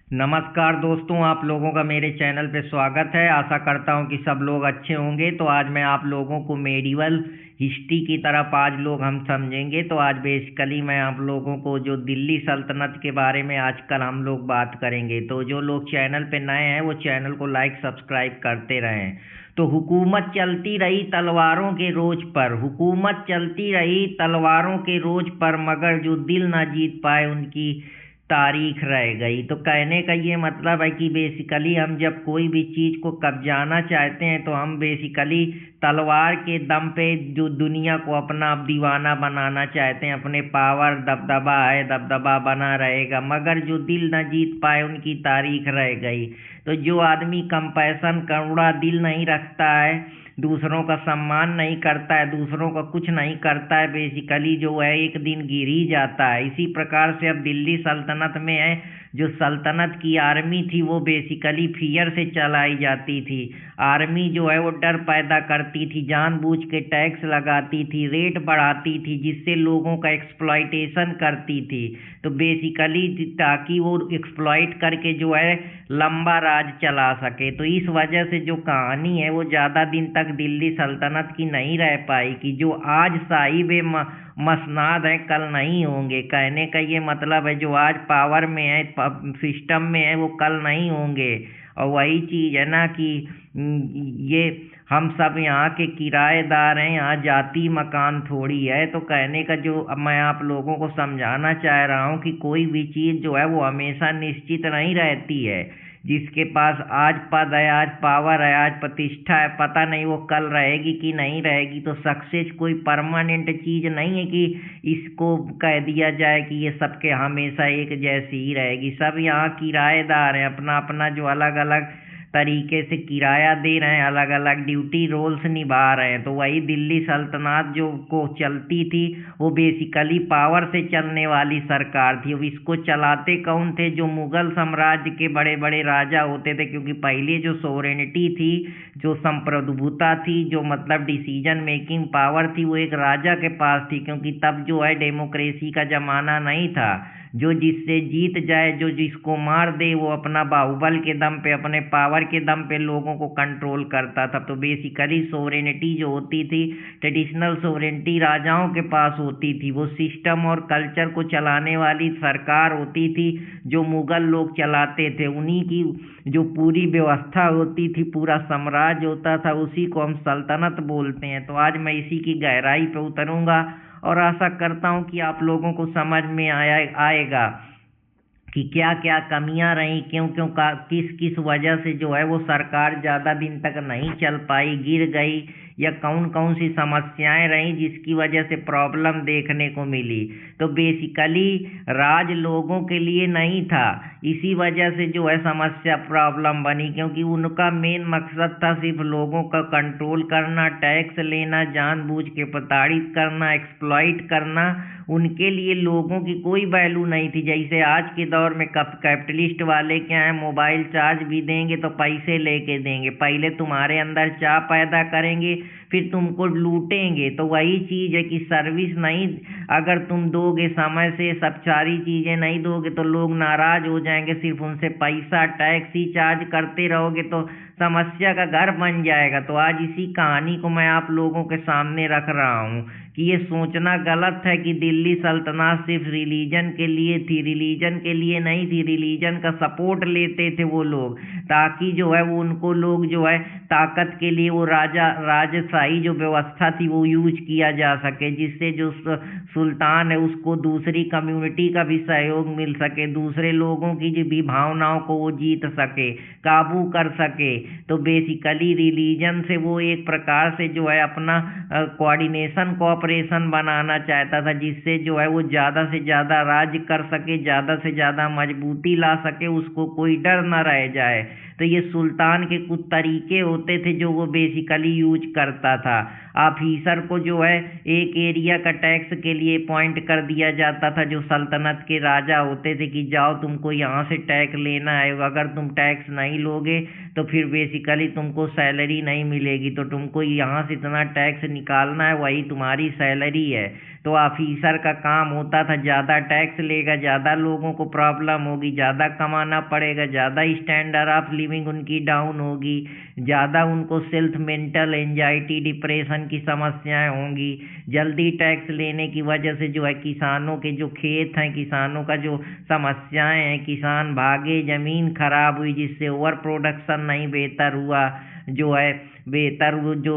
नमस्कार दोस्तों, आप लोगों का मेरे चैनल पे स्वागत है। आशा करता हूँ कि सब लोग अच्छे होंगे। तो आज मैं आप लोगों को मेडिवल हिस्ट्री की तरफ आज लोग हम समझेंगे। तो आज बेसिकली मैं आप लोगों को जो दिल्ली सल्तनत के बारे में आजकल हम लोग बात करेंगे। तो जो लोग चैनल पे नए हैं वो चैनल को लाइक सब्सक्राइब करते रहें। तो हुकूमत चलती रही तलवारों के रोज पर, हुकूमत चलती रही तलवारों के रोज पर, मगर जो दिल ना जीत पाए उनकी तारीख रह गई। तो कहने का ये मतलब है कि बेसिकली हम जब कोई भी चीज़ को कब्जाना चाहते हैं तो हम बेसिकली तलवार के दम पे जो दुनिया को अपना दीवाना बनाना चाहते हैं। अपने पावर दबदबा है, दबदबा बना रहेगा, मगर जो दिल न जीत पाए उनकी तारीख रह गई। तो जो आदमी कंपैशन करुणा दिल नहीं रखता है, दूसरों का सम्मान नहीं करता है, दूसरों का कुछ नहीं करता है, बेसिकली जो है एक दिन गिर ही जाता है। इसी प्रकार से अब दिल्ली सल्तनत में है, जो सल्तनत की आर्मी थी वो बेसिकली फियर से चलाई जाती थी। आर्मी जो है वो डर पैदा करती थी, जानबूझ के टैक्स लगाती थी, रेट बढ़ाती थी, जिससे लोगों का एक्सप्लॉइटेशन करती थी। तो बेसिकली ताकि वो एक्सप्लॉइट करके जो है लंबा राज चला सके। तो इस वजह से जो कहानी है वो ज़्यादा दिन तक दिल्ली सल्तनत की नहीं रह पाई, कि जो आज साहिब मसनाद है कल नहीं होंगे। कहने का ये मतलब है जो आज पावर में है, सिस्टम में है, वो कल नहीं होंगे। और वही चीज़ है ना कि ये हम सब यहाँ के किराएदार हैं, यहाँ जाति मकान थोड़ी है। तो कहने का जो अब मैं आप लोगों को समझाना चाह रहा हूँ कि कोई भी चीज़ जो है वो हमेशा निश्चित नहीं रहती है। जिसके पास आज पद है, आज पावर है, आज प्रतिष्ठा है, पता नहीं वो कल रहेगी कि नहीं रहेगी। तो सक्सेस कोई परमानेंट चीज़ नहीं है कि इसको कह दिया जाए कि ये सबके हमेशा एक जैसी ही रहेगी। सब यहाँ किराएदार हैं, अपना अपना जो अलग अलग तरीके से किराया दे रहे हैं, अलग अलग ड्यूटी रोल्स निभा रहे हैं। तो वही दिल्ली सल्तनत जो को चलती थी वो बेसिकली पावर से चलने वाली सरकार थी। अब इसको चलाते कौन थे? जो मुगल साम्राज्य के बड़े बड़े राजा होते थे, क्योंकि पहले जो सोवरेनिटी थी, जो संप्रभुता थी, जो मतलब डिसीजन मेकिंग पावर थी, वो एक राजा के पास थी। क्योंकि तब जो है डेमोक्रेसी का जमाना नहीं था। जो जिससे जीत जाए, जो जिसको मार दे, वो अपना बाहुबल के दम पे, अपने पावर के दम पे लोगों को कंट्रोल करता था। तो बेसिकली सोवरेनिटी जो होती थी, ट्रेडिशनल सोवरेनिटी राजाओं के पास होती थी। वो सिस्टम और कल्चर को चलाने वाली सरकार होती थी जो मुगल लोग चलाते थे। उन्हीं की जो पूरी व्यवस्था होती थी, पूरा साम्राज्य होता था, उसी को हम सल्तनत बोलते हैं। तो आज मैं इसी की गहराई पे उतरूंगा और आशा करता हूँ कि आप लोगों को समझ में आएगा कि क्या क्या कमियां रहीं, क्यों क्यों का किस किस वजह से जो है वो सरकार ज़्यादा दिन तक नहीं चल पाई, गिर गई, या कौन कौन सी समस्याएं रहीं जिसकी वजह से प्रॉब्लम देखने को मिली। तो बेसिकली राज लोगों के लिए नहीं था, इसी वजह से जो है समस्या प्रॉब्लम बनी। क्योंकि उनका मेन मकसद था सिर्फ लोगों का कंट्रोल करना, टैक्स लेना, जानबूझ के प्रताड़ित करना, एक्सप्लॉइट करना। उनके लिए लोगों की कोई वैल्यू नहीं थी। जैसे आज के दौर में कैपिटलिस्ट वाले क्या है, मोबाइल चार्ज भी देंगे तो पैसे लेके देंगे। पहले तुम्हारे अंदर चाह पैदा करेंगे, फिर तुमको लूटेंगे। तो वही चीज़ है कि सर्विस नहीं अगर तुम दोगे, समय से सब सारी चीज़ें नहीं दोगे, तो लोग नाराज हो जाएंगे। सिर्फ उनसे पैसा टैक्स ही चार्ज करते रहोगे तो समस्या का घर बन जाएगा। तो आज इसी कहानी को मैं आप लोगों के सामने रख रहा हूँ कि ये सोचना गलत है कि दिल्ली सल्तनत सिर्फ रिलीजन के लिए थी। रिलीजन के लिए नहीं थी, रिलीजन का सपोर्ट लेते थे वो लोग, ताकि जो है वो उनको लोग जो है ताकत के लिए वो राजशाही जो व्यवस्था थी वो यूज किया जा सके, जिससे जो सुल्तान है उसको दूसरी कम्युनिटी का भी सहयोग मिल सके, दूसरे लोगों की जो भी भावनाओं को वो जीत सके, काबू कर सके। तो बेसिकली रिलीजन से वो एक प्रकार से जो है अपना कोऑर्डिनेशन कोऑपरेशन बनाना चाहता था, जिससे जो है वो ज़्यादा से ज़्यादा राज्य कर सके, ज़्यादा से ज़्यादा मजबूती ला सके, उसको कोई डर न रह जाए। तो ये सुल्तान के कुछ तरीके होते थे जो वो बेसिकली यूज करता था। ऑफिसर को जो है एक एरिया का टैक्स के लिए पॉइंट कर दिया जाता था, जो सल्तनत के राजा होते थे, कि जाओ तुमको यहाँ से टैक्स लेना है, अगर तुम टैक्स नहीं लोगे तो फिर बेसिकली तुमको सैलरी नहीं मिलेगी, तो तुमको यहाँ से इतना टैक्स निकालना है, वही तुम्हारी सैलरी है। तो ऑफिसर का काम होता था ज़्यादा टैक्स लेगा, ज़्यादा लोगों को प्रॉब्लम होगी, ज़्यादा कमाना पड़ेगा, ज़्यादा स्टैंडर्ड ऑफ लिविंग उनकी डाउन होगी, ज़्यादा उनको सेल्फ मेंटल एंजाइटी डिप्रेशन की समस्याएं होंगी। जल्दी टैक्स लेने की वजह से जो है किसानों के जो खेत हैं, किसानों का जो समस्याएं हैं, किसान भागे, ज़मीन खराब हुई जिससे ओवर प्रोडक्शन नहीं बेहतर हुआ, जो है बेहतर वो जो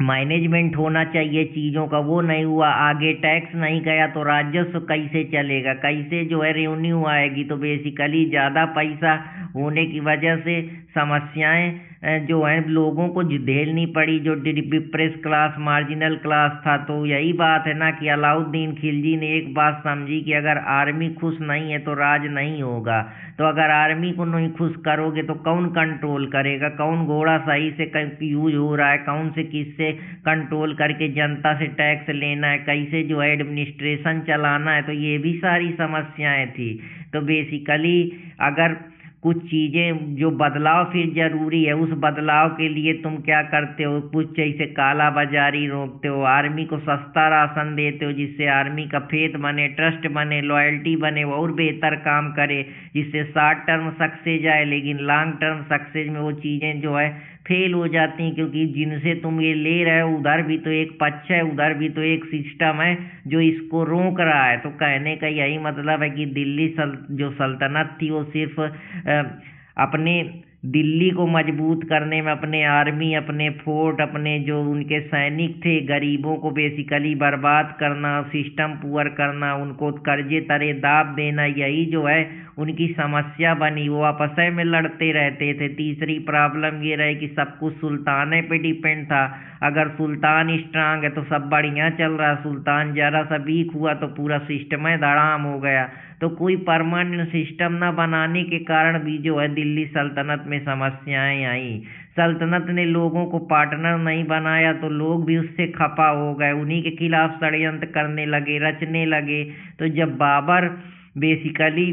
मैनेजमेंट होना चाहिए चीज़ों का वो नहीं हुआ, आगे टैक्स नहीं गया तो राजस्व कैसे चलेगा, कैसे जो है रेवेन्यू आएगी। तो बेसिकली ज़्यादा पैसा होने की वजह से समस्याएं जो हैं लोगों को झेलनी पड़ी, जो डिप्रेस क्लास मार्जिनल क्लास था। तो यही बात है ना कि अलाउद्दीन खिलजी ने एक बात समझी कि अगर आर्मी खुश नहीं है तो राज नहीं होगा। तो अगर आर्मी को नहीं खुश करोगे तो कौन कंट्रोल करेगा, कौन घोड़ा सही से यूज हो रहा है, कौन से किससे कंट्रोल करके जनता से टैक्स लेना है, कैसे जो है एडमिनिस्ट्रेशन चलाना है। तो ये भी सारी समस्याएं थी। तो बेसिकली अगर कुछ चीज़ें जो बदलाव फिर जरूरी है, उस बदलाव के लिए तुम क्या करते हो, कुछ जैसे काला बाजारी रोकते हो, आर्मी को सस्ता राशन देते हो जिससे आर्मी का फेथ बने, ट्रस्ट बने, लॉयल्टी बने, वो और बेहतर काम करे, जिससे शॉर्ट टर्म सक्सेस आए। लेकिन लॉन्ग टर्म सक्सेस में वो चीज़ें जो है फेल हो जाती हैं, क्योंकि जिनसे तुम ये ले रहे हो उधर भी तो एक पक्ष है, उधर भी तो एक सिस्टम है जो इसको रोक रहा है। तो कहने का यही मतलब है कि दिल्ली जो सल्तनत थी वो सिर्फ अपने दिल्ली को मजबूत करने में अपने आर्मी, अपने फोर्ट, अपने जो उनके सैनिक थे, गरीबों को बेसिकली बर्बाद करना, सिस्टम पुअर करना, उनको कर्जे तरे दाब देना, यही जो है उनकी समस्या बनी। वो आपस में लड़ते रहते थे। तीसरी प्रॉब्लम ये रही कि सब कुछ सुल्ताने पे डिपेंड था। अगर सुल्तान स्ट्रांग है तो सब बढ़िया चल रहा, सुल्तान जरा सा वीक हुआ तो पूरा सिस्टम है धड़ाम हो गया। तो कोई परमानेंट सिस्टम ना बनाने के कारण भी जो है दिल्ली सल्तनत में समस्याएं आई। सल्तनत ने लोगों को पार्टनर नहीं बनाया तो लोग भी उससे खफा हो गए, उन्हीं के खिलाफ षड्यंत्र करने लगे, रचने लगे। तो जब बाबर बेसिकली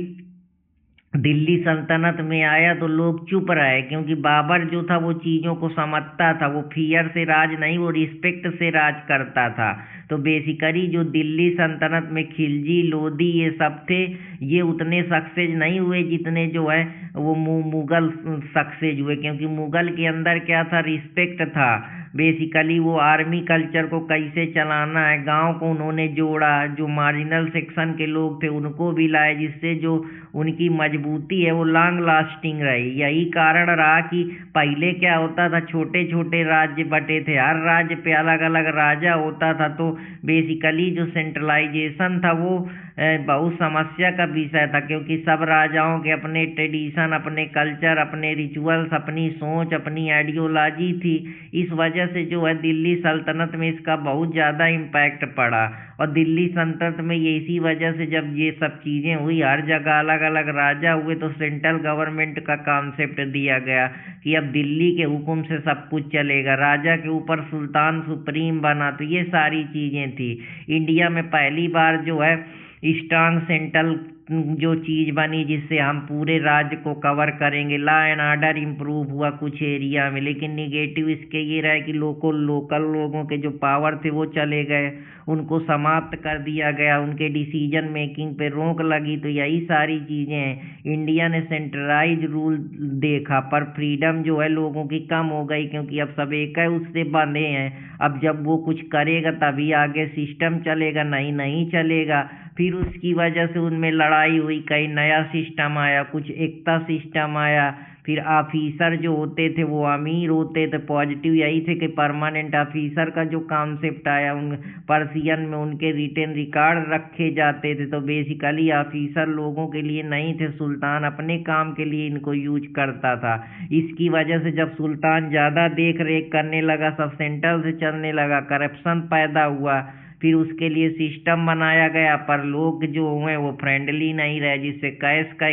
दिल्ली सल्तनत में आया तो लोग चुप रहे, क्योंकि बाबर जो था वो चीज़ों को समझता था, वो फियर से राज नहीं, वो रिस्पेक्ट से राज करता था। तो बेसिकली जो दिल्ली सल्तनत में खिलजी, लोधी ये सब थे, ये उतने सक्सेस नहीं हुए जितने जो है वो मुगल सक्सेस हुए, क्योंकि मुगल के अंदर क्या था, रिस्पेक्ट था। बेसिकली वो आर्मी कल्चर को कैसे चलाना है, गांव को उन्होंने जोड़ा, जो मार्जिनल सेक्शन के लोग थे उनको भी लाए, जिससे जो उनकी मजबूती है वो लॉन्ग लास्टिंग रही। यही कारण रहा कि पहले क्या होता था, छोटे छोटे राज्य बटे थे, हर राज्य पे अलग अलग राजा होता था। तो बेसिकली जो सेंट्रलाइजेशन था वो बहुत समस्या का विषय था, क्योंकि सब राजाओं के अपने ट्रेडिशन, अपने कल्चर, अपने रिचुअल्स, अपनी सोच, अपनी आइडियोलॉजी थी। इस वजह से जो है दिल्ली सल्तनत में इसका बहुत ज़्यादा इम्पैक्ट पड़ा। और दिल्ली सल्तनत में ये इसी वजह से जब ये सब चीज़ें हुई, हर जगह अलग अलग राजा हुए, तो सेंट्रल गवर्नमेंट का कॉन्सेप्ट दिया गया कि अब दिल्ली के हुक्म से सब कुछ चलेगा, राजा के ऊपर सुल्तान सुप्रीम बना। तो ये सारी चीज़ें थी। इंडिया में पहली बार जो है स्ट्रांग सेंट्रल जो चीज़ बनी, जिससे हम पूरे राज्य को कवर करेंगे। लॉ एंड ऑर्डर इम्प्रूव हुआ कुछ एरिया में, लेकिन निगेटिव इसके ये रहा कि लोकल लोगों के जो पावर थे वो चले गए, उनको समाप्त कर दिया गया, उनके डिसीजन मेकिंग पे रोक लगी। तो यही सारी चीज़ें हैं। इंडिया ने सेंट्रलाइज रूल देखा, पर फ्रीडम जो है लोगों की कम हो गई, क्योंकि अब सब एक है उससे बंधे हैं। अब जब वो कुछ करेगा तभी आगे सिस्टम चलेगा, नहीं चलेगा। फिर उसकी वजह से उनमें लड़ाई हुई, कई नया सिस्टम आया, कुछ एकता सिस्टम आया। फिर ऑफिसर जो होते थे वो अमीर होते थे। पॉजिटिव यही थे कि परमानेंट ऑफिसर का जो कॉन्सेप्ट आया, उन पर्सियन में उनके रिटेन रिकॉर्ड रखे जाते थे। तो बेसिकली ऑफिसर लोगों के लिए नहीं थे, सुल्तान अपने काम के लिए इनको यूज करता था। इसकी वजह से जब सुल्तान ज़्यादा देख रेख करने लगा, सब सेंट्रल से चलने लगा, करप्शन पैदा हुआ। फिर उसके लिए सिस्टम बनाया गया, पर लोग जो हुए वो फ्रेंडली नहीं रहे, जिससे कैश का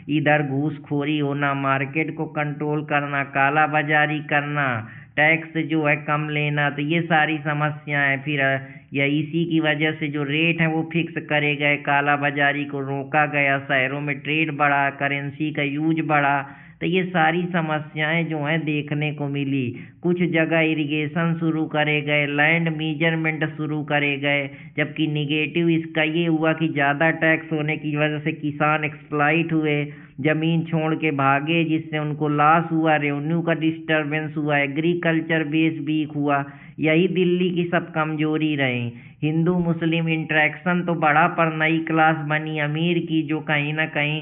इधर घूसखोरी होना, मार्केट को कंट्रोल करना, काला बाजारी करना, टैक्स जो है कम लेना। तो ये सारी समस्याएं फिर या इसी की वजह से जो रेट हैं वो फिक्स करे गए, काला बाजारी को रोका गया, शहरों में ट्रेड बढ़ा, करेंसी का यूज बढ़ा। तो ये सारी समस्याएं जो हैं देखने को मिली। कुछ जगह इरिगेशन शुरू करे गए, लैंड मेजरमेंट शुरू करे गए, जबकि निगेटिव इसका ये हुआ कि ज़्यादा टैक्स होने की वजह से किसान एक्सप्लॉइट हुए, ज़मीन छोड़ के भागे, जिससे उनको लॉस हुआ, रेवेन्यू का डिस्टर्बेंस हुआ, एग्रीकल्चर बेस वीक हुआ। यही दिल्ली की सब कमजोरी रही। हिंदू मुस्लिम इंटरेक्शन तो बढ़ा, पर नई क्लास बनी अमीर की, जो कहीं ना कहीं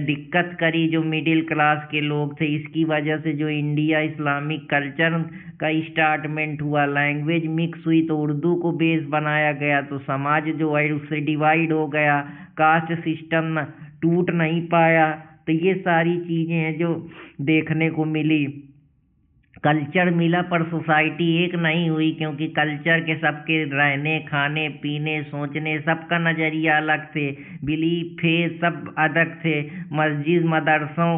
दिक्कत करी जो मिडिल क्लास के लोग थे। इसकी वजह से जो इंडिया इस्लामिक कल्चर का स्टार्टमेंट हुआ, लैंग्वेज मिक्स हुई, तो उर्दू को बेस बनाया गया, तो समाज जो है उससे डिवाइड हो गया, कास्ट सिस्टम टूट नहीं पाया। तो ये सारी चीज़ें हैं जो देखने को मिली। कल्चर मिला पर सोसाइटी एक नहीं हुई, क्योंकि कल्चर के सबके रहने खाने पीने सोचने सबका नज़रिया अलग थे, बिलीफ थे सब अलग थे। मस्जिद मदरसों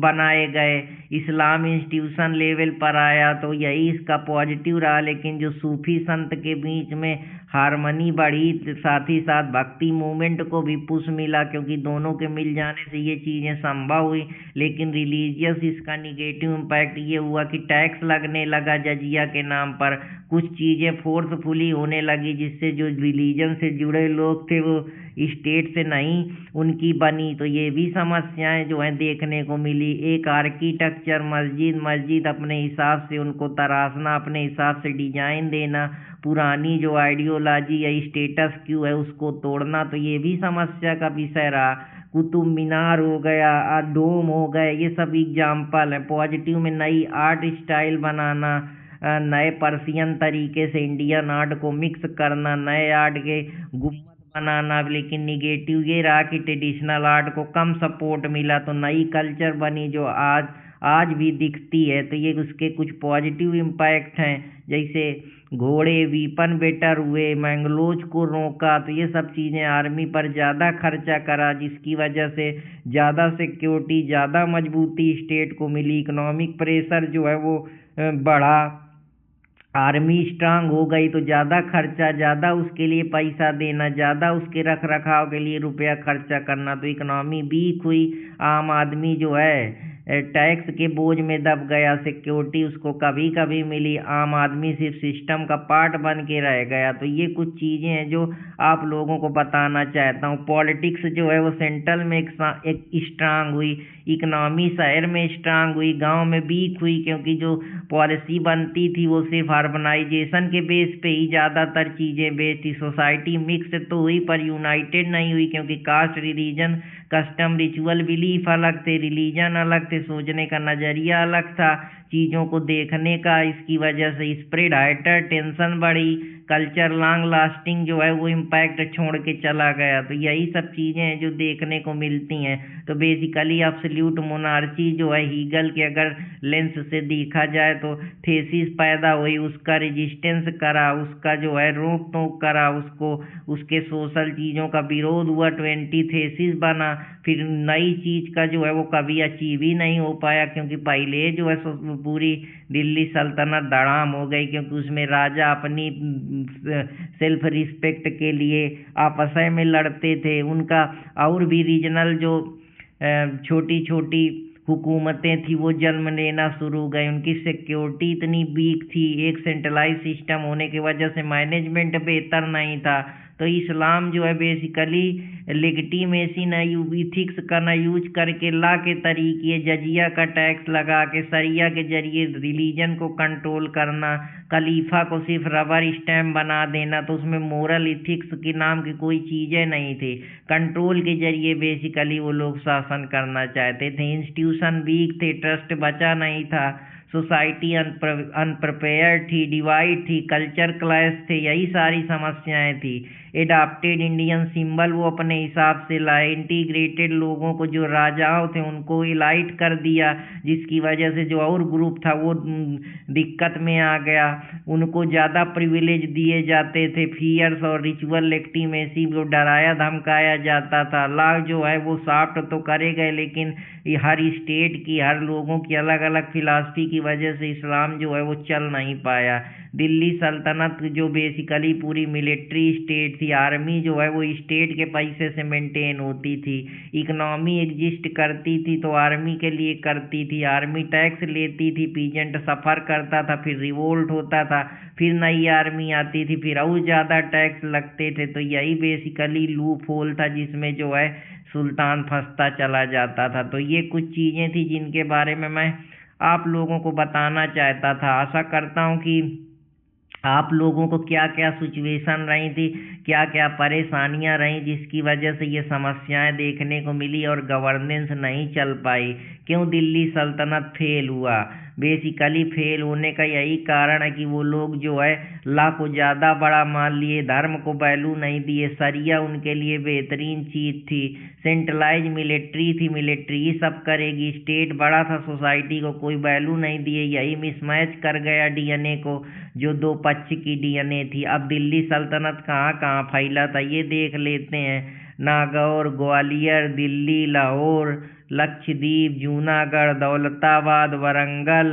बनाए गए, इस्लाम इंस्टीट्यूशन लेवल पर आया, तो यही इसका पॉजिटिव रहा। लेकिन जो सूफी संत के बीच में हारमनी बढ़ी, साथ ही साथ भक्ति मूवमेंट को भी पुश मिला, क्योंकि दोनों के मिल जाने से ये चीज़ें संभव हुई। लेकिन रिलीजियस इसका निगेटिव इम्पैक्ट ये हुआ कि टैक्स लगने लगा जजिया के नाम पर, कुछ चीज़ें फोर्सफुली होने लगी, जिससे जो रिलीजन से जुड़े लोग थे वो स्टेट से नहीं उनकी बनी। तो ये भी समस्याएं जो हैं देखने को मिली। एक आर्किटेक्चर मस्जिद अपने हिसाब से उनको तराशना, अपने हिसाब से डिजाइन देना, पुरानी जो आइडियोलॉजी या स्टेटस क्यू है उसको तोड़ना, तो ये भी समस्या का विषय रहा। कुतुब मीनार हो गया, डोम हो गए, ये सब एग्जाम्पल है। पॉजिटिव में नई आर्ट स्टाइल बनाना, नए पर्शियन तरीके से इंडियन आर्ट को मिक्स करना, नए आर्ट के गुम्बद बनाना। लेकिन निगेटिव ये रहा कि ट्रेडिशनल आर्ट को कम सपोर्ट मिला, तो नई कल्चर बनी जो आज आज भी दिखती है। तो ये उसके कुछ पॉजिटिव इम्पैक्ट हैं, जैसे घोड़े वीपन बेटर हुए, मैंगलोज को रोका, तो ये सब चीज़ें आर्मी पर ज़्यादा खर्चा करा, जिसकी वजह से ज़्यादा सिक्योरिटी ज़्यादा मजबूती स्टेट को मिली। इकोनॉमिक प्रेशर जो है वो बढ़ा, आर्मी स्ट्रांग हो गई, तो ज़्यादा खर्चा, ज़्यादा उसके लिए पैसा देना, ज़्यादा उसके रख रखाव के लिए रुपया खर्चा करना, तो इकोनॉमी वीक हुई। आम आदमी जो है टैक्स के बोझ में दब गया, सिक्योरिटी उसको कभी कभी मिली, आम आदमी सिर्फ सिस्टम का पार्ट बन के रह गया। तो ये कुछ चीज़ें हैं जो आप लोगों को बताना चाहता हूँ। पॉलिटिक्स जो है वो सेंट्रल में एक स्ट्रांग हुई, इकनॉमी शहर में स्ट्रांग हुई, गांव में वीक हुई, क्योंकि जो पॉलिसी बनती थी वो सिर्फ अर्बनाइजेशन के बेस पे ही ज़्यादातर चीज़ें बेस्ड थी। सोसाइटी मिक्स तो हुई पर यूनाइटेड नहीं हुई, क्योंकि caste religion custom ritual belief अलग थे, रिलीजन अलग थे, सोचने का नज़रिया अलग था, चीज़ों को देखने का। इसकी वजह से स्प्रेड हाइटर टेंशन बढ़ी, कल्चर लॉन्ग लास्टिंग जो है वो इम्पैक्ट छोड़ के चला गया। तो यही सब चीज़ें हैं जो देखने को मिलती हैं। तो बेसिकली एब्सोल्यूट मोनार्ची जो है हीगल के अगर लेंस से देखा जाए तो थेसिस पैदा हुई, उसका रेजिस्टेंस करा, उसका जो है रोक टोक करा, उसको उसके सोशल चीज़ों का विरोध हुआ, 20 थेसिस बना। फिर नई चीज़ का जो है वो कभी अचीव ही नहीं हो पाया, क्योंकि पहले जो है पूरी दिल्ली सल्तनत धड़ाम हो गई, क्योंकि उसमें राजा अपनी सेल्फ रिस्पेक्ट के लिए आपस में लड़ते थे। उनका और भी रीजनल जो छोटी छोटी हुकूमतें थी वो जन्म लेना शुरू हो गई, उनकी सिक्योरिटी इतनी वीक थी, एक सेंट्रलाइज सिस्टम होने की वजह से मैनेजमेंट बेहतर नहीं था। तो इस्लाम जो है बेसिकली लेगिटिमेसी ना इथिक्स का ना यूज करके ला के तरीके जजिया का टैक्स लगा के सरिया के जरिए रिलीजन को कंट्रोल करना, खलीफा को सिर्फ रबर स्टैम्प बना देना, तो उसमें मोरल इथिक्स के नाम की कोई चीज़ें नहीं थी। कंट्रोल के जरिए बेसिकली वो लोग शासन करना चाहते थे। इंस्टीट्यूशन वीक थे, ट्रस्ट बचा नहीं था, सोसाइटी अनप्रिपेयर्ड थी, डिवाइड थी, कल्चर क्लैश थे, यही सारी समस्याएं थी। एडाप्टेड इंडियन सिंबल वो अपने हिसाब से लाए, इंटीग्रेटेड लोगों को, जो राजाओं थे उनको इलाइट कर दिया, जिसकी वजह से जो और ग्रुप था वो दिक्कत में आ गया, उनको ज़्यादा प्रिविलेज दिए जाते थे। फियर्स और रिचुअल लेगिटिमेसी को डराया धमकाया जाता था। लॉ जो है वो सॉफ्ट तो करे गए, लेकिन हर स्टेट की, हर लोगों की अलग अलग फिलॉसफी की वजह से इस्लाम जो है वो चल नहीं पाया। दिल्ली सल्तनत जो बेसिकली पूरी मिलिट्री स्टेट थी, आर्मी जो है वो स्टेट के पैसे से मेंटेन होती थी, इकनॉमी एग्जिस्ट करती थी तो आर्मी के लिए करती थी, आर्मी टैक्स लेती थी, पीजेंट सफ़र करता था, फिर रिवोल्ट होता था, फिर नई आर्मी आती थी, फिर और ज़्यादा टैक्स लगते थे। तो यही बेसिकली लूप होल था जिसमें जो है सुल्तान फंसता चला जाता था। तो ये कुछ चीज़ें थी जिनके बारे में मैं आप लोगों को बताना चाहता था। आशा करता हूँ कि आप लोगों को क्या क्या सिचुएशन रही थी, क्या क्या परेशानियां रही जिसकी वजह से ये समस्याएं देखने को मिली और गवर्नेंस नहीं चल पाई। क्यों दिल्ली सल्तनत फेल हुआ? बेसिकली फेल होने का यही कारण है कि वो लोग जो है ला को ज़्यादा बड़ा मान लिए, धर्म को वैल्यू नहीं दिए। शरिया उनके लिए बेहतरीन चीज़ थी, सेंट्रलाइज मिलिट्री थी, मिलिट्री ही सब करेगी, स्टेट बड़ा था, सोसाइटी को कोई वैल्यू नहीं दिए। यही मिसमैच कर गया डीएनए को, जो दो पक्ष की डीएनए थी। अब दिल्ली सल्तनत कहाँ कहाँ फैला था ये देख लेते हैं। नागौर, ग्वालियर, दिल्ली, लाहौर, लक्षद्वीप, जूनागढ़, दौलताबाद, वारंगल,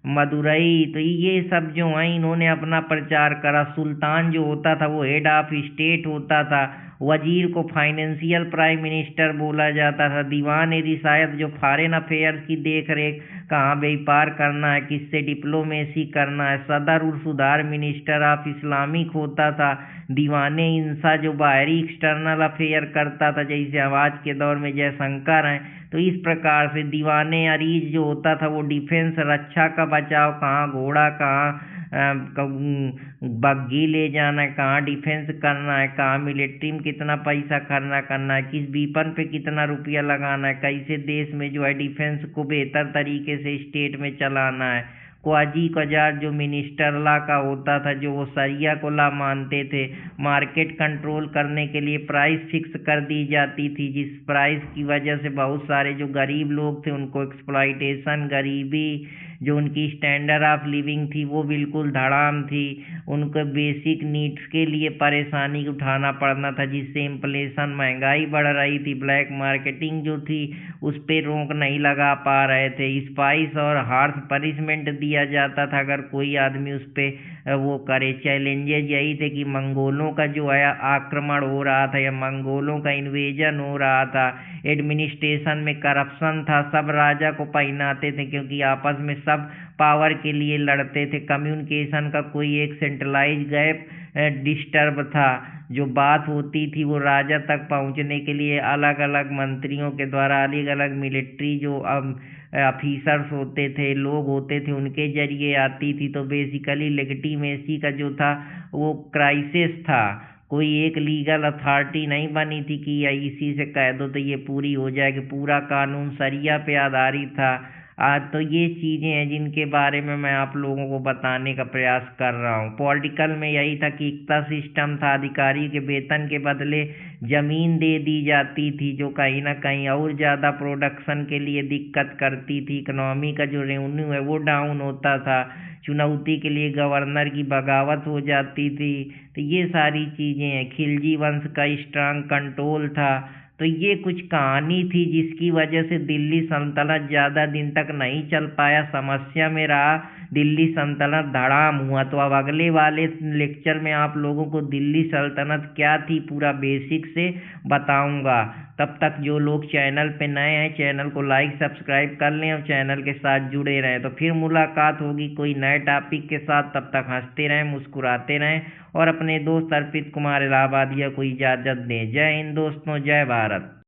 मदुरई। तो ये सब जो हैं इन्होंने अपना प्रचार करा। सुल्तान जो होता था वो हेड ऑफ स्टेट होता था, वजीर को फाइनेंशियल प्राइम मिनिस्टर बोला जाता था, दीवान ए रियासत जो फॉरेन अफेयर्स की देख रेख, कहाँ व्यापार करना है, किससे डिप्लोमेसी करना है, सदर और सुधार मिनिस्टर ऑफ इस्लामिक होता था, दीवाने इंसा जो बाहरी एक्सटर्नल अफेयर करता था, जैसे आज के दौर में जयशंकर हैं। तो इस प्रकार से दीवाने अरीज जो होता था वो डिफेंस, रक्षा का बचाव, कहाँ घोड़ा, कहाँ बग्घी ले जाना है, कहाँ डिफेंस करना है, कहाँ मिलिट्री में कितना पैसा करना है, किस वीपन पे कितना रुपया लगाना है, कैसे देश में जो है डिफेंस को बेहतर तरीके से स्टेट में चलाना है। क्वाजी कजार जो मिनिस्टर ला का होता था, जो वो शरिया को ला मानते थे। मार्केट कंट्रोल करने के लिए प्राइस फिक्स कर दी जाती थी, जिस प्राइस की वजह से बहुत सारे जो गरीब लोग थे उनको एक्सप्लॉइटेशन, गरीबी, जो उनकी स्टैंडर्ड ऑफ लिविंग थी वो बिल्कुल धड़ाम थी। उनको बेसिक नीड्स के लिए परेशानी उठाना पड़ना था, जिससे इन्फ्लेशन, महंगाई बढ़ रही थी, ब्लैक मार्केटिंग जो थी उस पर रोक नहीं लगा पा रहे थे। स्पाइस और हार्श पनिशमेंट दिया जाता था अगर कोई आदमी उस पर वो करे। चैलेंजेस यही थे कि मंगोलों का जो है आक्रमण हो रहा था या मंगोलों का इन्वेजन हो रहा था। एडमिनिस्ट्रेशन में करप्शन था, सब राजा को पहनाते थे क्योंकि आपस में सब पावर के लिए लड़ते थे। कम्युनिकेशन का कोई एक सेंट्रलाइज गैप डिस्टर्ब था, जो बात होती थी वो राजा तक पहुंचने के लिए अलग अलग मंत्रियों के द्वारा, अलग अलग मिलिट्री जो ऑफिसर्स होते थे, लोग होते थे, उनके जरिए आती थी। तो बेसिकली लेगिटिमेसी का जो था वो क्राइसिस था। कोई एक लीगल अथॉरिटी नहीं बनी थी कि या इसी से कह दो तो ये पूरी हो जाएगी। पूरा कानून शरिया पे आधारित था। आज तो ये चीज़ें हैं जिनके बारे में मैं आप लोगों को बताने का प्रयास कर रहा हूँ। पॉलिटिकल में यही था कि इक्ता सिस्टम था, अधिकारी के वेतन के बदले ज़मीन दे दी जाती थी, जो कहीं ना कहीं और ज़्यादा प्रोडक्शन के लिए दिक्कत करती थी। इकनॉमी का जो रेवेन्यू है वो डाउन होता था। चुनौती के लिए गवर्नर की बगावत हो जाती थी। तो ये सारी चीज़ें हैं। खिलजी वंश का स्ट्रांग कंट्रोल था। तो ये कुछ कहानी थी जिसकी वजह से दिल्ली सल्तनत ज़्यादा दिन तक नहीं चल पाया, समस्या में रहा, दिल्ली सल्तनत धड़ाम हुआ। तो अब अगले वाले लेक्चर में आप लोगों को दिल्ली सल्तनत क्या थी पूरा बेसिक से बताऊंगा। तब तक जो लोग चैनल पे नए हैं चैनल को लाइक सब्सक्राइब कर लें और चैनल के साथ जुड़े रहें। तो फिर मुलाकात होगी कोई नए टॉपिक के साथ। तब तक हंसते रहें, मुस्कुराते रहें और अपने दोस्त अर्पित कुमार इलाहाबादिया को इजाज़त दें। जय हिंद दोस्तों, जय भारत।